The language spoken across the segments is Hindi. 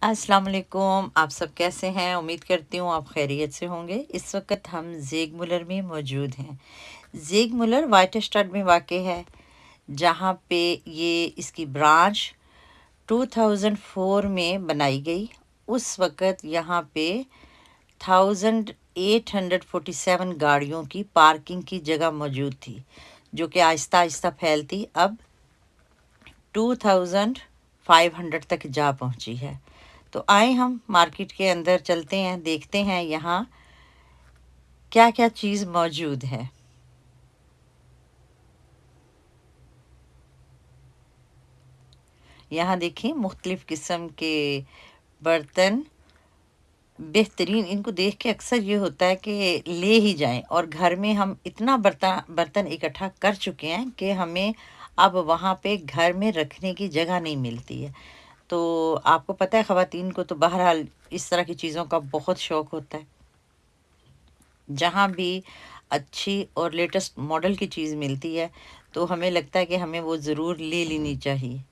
अस्सलाम वालेकुम। आप सब कैसे हैं? उम्मीद करती हूँ आप खैरियत से होंगे। इस वक्त हम ज़ेग मुलर में मौजूद हैं। ज़ेग मुलर वाइटस्टड में वाक़ है, जहाँ पे ये इसकी ब्रांच 2004 में बनाई गई। उस वक़्त यहाँ पे 1847 गाड़ियों की पार्किंग की जगह मौजूद थी, जो कि आहिस्ता आहिस्ता फैलती अब 2500 तक जा पहुंची है। तो आए हम मार्केट के अंदर चलते हैं, देखते हैं यहाँ क्या क्या चीज़ मौजूद है। यहाँ देखें मुख्तलिफ़ किस्म के बर्तन, बेहतरीन। इनको देख के अक्सर ये होता है कि ले ही जाएं, और घर में हम इतना बर्तन इकट्ठा कर चुके हैं कि हमें अब वहाँ पे घर में रखने की जगह नहीं मिलती है। तो आपको पता है ख़वातीन को तो बहरहाल इस तरह की चीज़ों का बहुत शौक़ होता है। जहाँ भी अच्छी और लेटेस्ट मॉडल की चीज़ मिलती है तो हमें लगता है कि हमें वो ज़रूर ले लेनी चाहिए।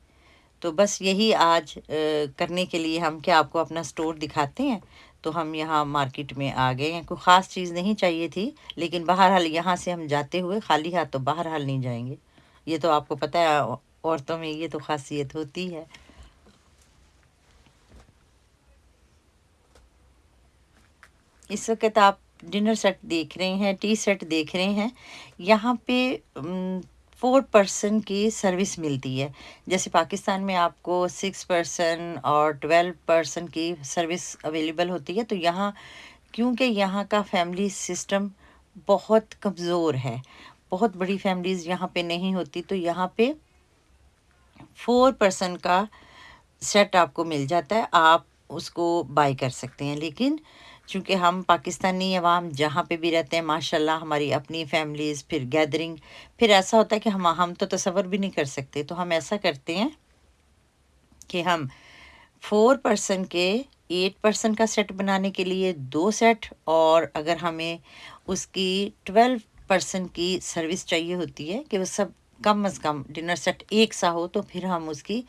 तो बस यही आज करने के लिए हम क्या आपको अपना स्टोर दिखाते हैं। तो हम यहाँ मार्केट में आ गए हैं। कोई ख़ास चीज़ नहीं चाहिए थी, लेकिन बहरहाल यहाँ से हम जाते हुए खाली हाथ तो बहरहाल नहीं जाएंगे। ये तो आपको पता है, औरतों में ये तो ख़ासियत होती है। इस वक्त आप डिनर सेट देख रहे हैं, टी सेट देख रहे हैं। यहाँ पे 4 पर्सन की सर्विस मिलती है। जैसे पाकिस्तान में आपको 6 पर्सन और 12 पर्सन की सर्विस अवेलेबल होती है, तो यहाँ क्योंकि यहाँ का फैमिली सिस्टम बहुत कमज़ोर है, बहुत बड़ी फैमिलीज़ यहाँ पे नहीं होती, तो यहाँ पे 4 पर्सन का सेट आपको मिल जाता है। आप उसको बाय कर सकते हैं। लेकिन चूँकि हम पाकिस्तानी अवाम जहाँ पे भी रहते हैं, माशाल्लाह हमारी अपनी फैमिलीज़, फिर गैदरिंग, फिर ऐसा होता है कि हम तो तसव्वुर भी नहीं कर सकते। तो हम ऐसा करते हैं कि हम 4 पर्सन के 8 पर्सन का सेट बनाने के लिए 2 सेट, और अगर हमें उसकी 12 पर्सन की सर्विस चाहिए होती है कि वो सब कम अज़ कम डिनर सेट एक सा हो, तो फिर हम उसकी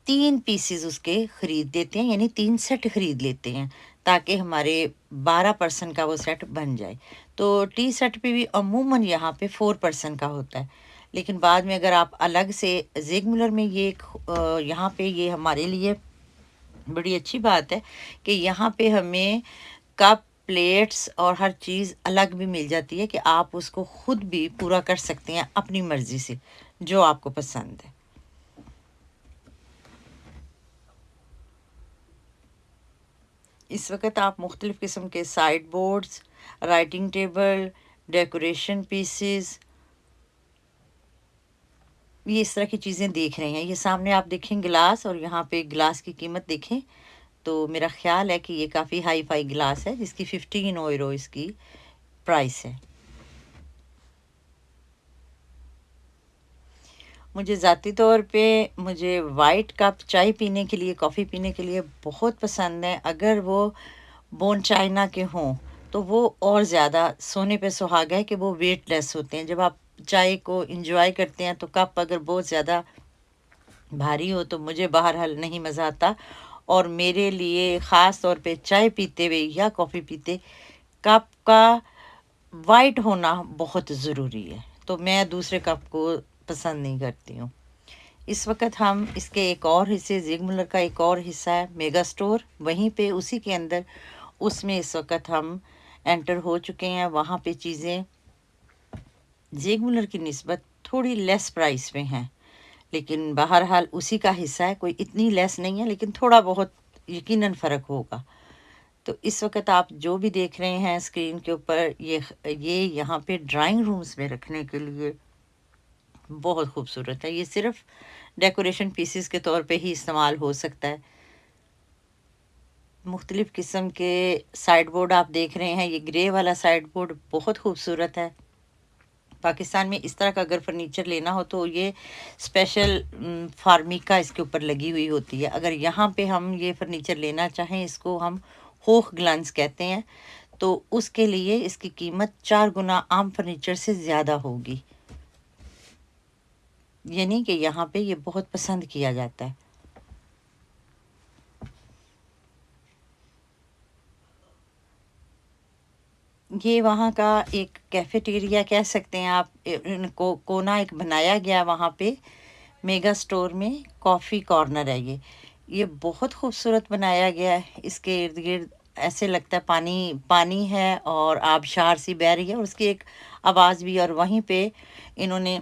3 पीसेस उसके ख़रीद देते हैं, यानी 3 सेट ख़रीद लेते हैं, ताकि हमारे 12 पर्सन का वो सेट बन जाए। तो टी सेट पे भी अमूमन यहाँ पे 4 पर्सन का होता है। लेकिन बाद में अगर आप अलग से ज़ेग मुलर में ये यहाँ पे ये हमारे लिए बड़ी अच्छी बात है कि यहाँ पे हमें कप, प्लेट्स और हर चीज़ अलग भी मिल जाती है कि आप उसको ख़ुद भी पूरा कर सकते हैं अपनी मर्ज़ी से, जो आपको पसंद है। इस वक्त आप मुख्तलिफ़ किस्म के side boards, writing table, decoration pieces, ये इस तरह की चीज़ें देख रहे हैं। ये सामने आप देखें गिलास, और यहाँ पे गिलास की कीमत देखें तो मेरा ख़्याल है कि ये काफ़ी हाई फाई गिलास है, जिसकी 15 यूरो इसकी प्राइस है। मुझे ज़ाती तौर पे मुझे वाइट कप चाय पीने के लिए, कॉफ़ी पीने के लिए बहुत पसंद है। अगर वो बोन चाइना के हों तो वो और ज़्यादा सोने पे सुहागा है कि वो वेटलेस होते हैं। जब आप चाय को एंजॉय करते हैं तो कप अगर बहुत ज़्यादा भारी हो तो मुझे बहरहाल नहीं मज़ा आता, और मेरे लिए ख़ास तौर पे चाय पीते हुए या कॉफ़ी पीते कप का वाइट होना बहुत ज़रूरी है। तो मैं दूसरे कप को पसंद नहीं करती हूँ। इस वक्त हम इसके एक और हिस्से, ज़ेग मुलर का एक और हिस्सा है मेगा स्टोर, वहीं पे उसी के अंदर उसमें इस वक्त हम एंटर हो चुके हैं। वहाँ पे चीज़ें ज़ेग मुलर की निस्बत थोड़ी लेस प्राइस में हैं, लेकिन बहरहाल उसी का हिस्सा है। कोई इतनी लेस नहीं है, लेकिन थोड़ा बहुत यकीनन फ़र्क होगा। तो इस वक्त आप जो भी देख रहे हैं स्क्रीन के ऊपर, ये यहाँ पे ड्राइंग रूम्स में रखने के लिए बहुत खूबसूरत है। ये सिर्फ डेकोरेशन पीसेस के तौर पे ही इस्तेमाल हो सकता है। मुख्तलिफ़ किस्म के साइड बोर्ड आप देख रहे हैं। ये ग्रे वाला साइड बोर्ड बहुत खूबसूरत है। पाकिस्तान में इस तरह का अगर फर्नीचर लेना हो तो ये स्पेशल फार्मिका इसके ऊपर लगी हुई होती है। अगर यहाँ पे हम ये फर्नीचर लेना चाहें, इसको हम होख ग्लांस कहते हैं, तो उसके लिए इसकी कीमत 4 गुना आम फर्नीचर से ज़्यादा होगी। यानी कि यहाँ पे ये बहुत पसंद किया जाता है। ये वहाँ का एक कैफ़ेटेरिया कह सकते हैं आप। इनको कोना एक बनाया गया वहाँ पे मेगा स्टोर में, कॉफ़ी कॉर्नर है ये। ये बहुत खूबसूरत बनाया गया है। इसके इर्द-गिर्द ऐसे लगता है पानी पानी है और आबशार सी बह रही है और उसकी एक आवाज़ भी। और वहीं पे इन्होंने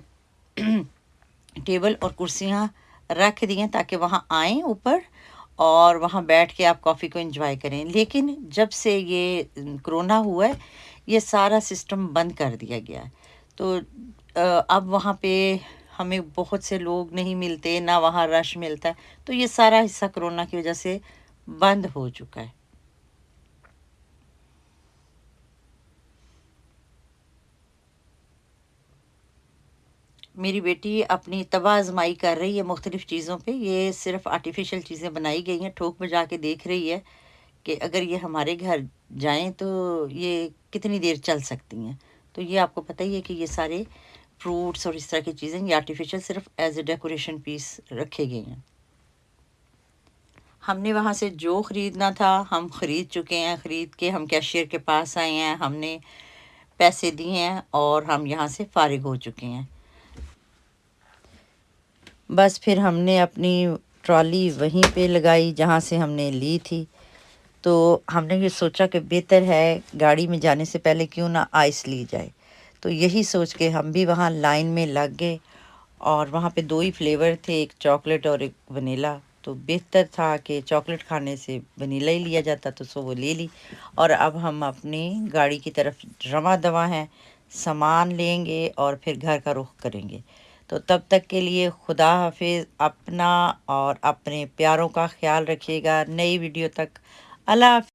टेबल और कुर्सियाँ रख दी हैं ताकि वहाँ आएँ ऊपर और वहाँ बैठ के आप कॉफ़ी को एंजॉय करें। लेकिन जब से ये कोरोना हुआ है, ये सारा सिस्टम बंद कर दिया गया है। तो अब वहाँ पे हमें बहुत से लोग नहीं मिलते, ना वहाँ रश मिलता है। तो ये सारा हिस्सा कोरोना की वजह से बंद हो चुका है। मेरी बेटी अपनी तवा आज़माई कर रही है मुख्तलिफ़ चीज़ों पे। ये सिर्फ़ आर्टिफ़िशियल चीज़ें बनाई गई हैं, ठोक बजा के देख रही है कि अगर ये हमारे घर जाएँ तो ये कितनी देर चल सकती हैं। तो ये आपको पता ही है कि ये सारे फ्रूट्स और इस तरह की चीज़ें ये आर्टिफ़िशियल सिर्फ़ एज़ अ डेकोरेशन पीस रखे गए हैं। हमने वहाँ से जो ख़रीदना था हम ख़रीद चुके हैं। ख़रीद के हम कैशियर के पास आए हैं, हमने पैसे दिए हैं और हम यहाँ से फ़ारिग हो चुके हैं। बस फिर हमने अपनी ट्रॉली वहीं पे लगाई जहाँ से हमने ली थी। तो हमने ये सोचा कि बेहतर है गाड़ी में जाने से पहले क्यों ना आइस ली जाए। तो यही सोच के हम भी वहाँ लाइन में लग गए और वहाँ पे 2 ही फ्लेवर थे, एक चॉकलेट और एक वनीला। तो बेहतर था कि चॉकलेट खाने से वनीला ही लिया जाता, तो सो वो ले ली। और अब हम अपनी गाड़ी की तरफ रवां-दवां हैं, सामान लेंगे और फिर घर का रुख करेंगे। तो तब तक के लिए खुदा हाफ़िज़। अपना और अपने प्यारों का ख़्याल रखिएगा। नई वीडियो तक अल्लाह हाफ़िज़।